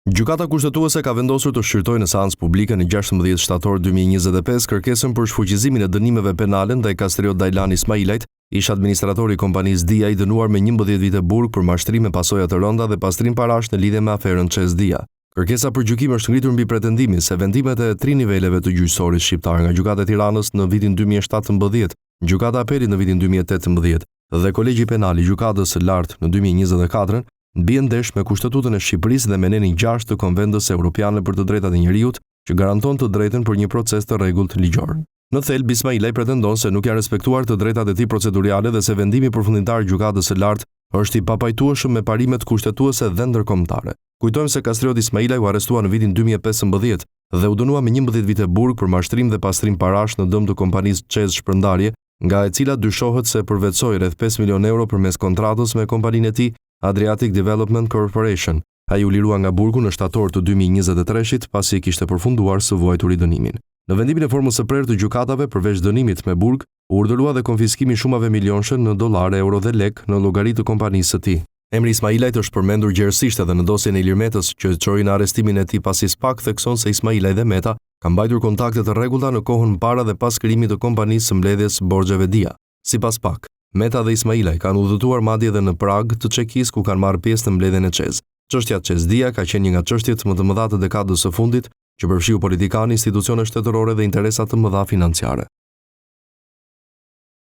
Gjykata kushtetuese ka vendosur të shqyrtojë në seancë publike në 16 shtator 2025 kërkesën për shfuqizimin e dënimeve penale ndaj Kastriot Dajlan Ismailajt, ish administratori i kompanisë Dia i dënuar me 11 vite burg për mashtrim me pasoja të rënda dhe pastrim parash në lidhje me aferën ÇEZ Dia. Kërkesa për gjykim është ngritur mbi pretendimin se vendimet e 3 niveleve të gjyqësorit shqiptar nga Gjykata e Tiranës në vitin 2017, Gjykata e Apelit në vitin 2018 dhe Kolegji Penal i Gjykatës së Lartë në 2024 bien ndesh me Kushtetutën e Shqipërisë dhe me nenin 6 të Konventës Evropiane për të Drejtat e Njerëzit, që garanton të drejtën për një proces të rregullt ligjor. Në thelb, Ismailaj pretendon se nuk janë respektuar të drejtat e tij procedurale dhe se vendimi përfundimtar i Gjykatës së Lartë është i papajtueshëm me parimet kushtetuese dhe ndërkombëtare. Kujtojmë se Kastriot Ismailaj u arrestua në vitin 2015 dhe u dënua me 11 vite burg për mashtrim dhe pastrim parash në dëm të kompanisë ÇEZ Shpërndarje, nga e cila dyshohet se përvetsoi rreth 5 milion euro përmes kontratës me kompaninë e tij Adriatic Development Corporation. Ai u lirua nga burgu në shtator të 2023-shit pasi kishte përfunduar së vuajturi dënimin. Në vendimin e formës së prerë të gjykatave përveç dënimit me burg, u urdhërua dhe konfiskimi shumave milionshë në dollar, euro dhe lek në llogaritë të kompanisë së tij. Emri Ismailajt është përmendur gjerësisht edhe në dosjen e Ilir Metës, që çoi në arrestimin e tij pasi SPAK thekson se Ismailaj dhe Meta kanë mbajtur kontakte të rregullta në kohën para dhe pas krijimit të kompanisë së mbledhjes borxheve Dia. Sipas SPAK, Meta dhe Ismailaj kanë udhëtuar madje edhe në Prag të Çekisë ku kanë marrë pjesë në mbledhjen e ÇEZ. Çështja ÇEZ Dia ka qenë një nga çështjet më të mëdha të dekadës së fundit, që përfshiu politikanë, institucione shtetërore dhe interesa të mëdha financiare.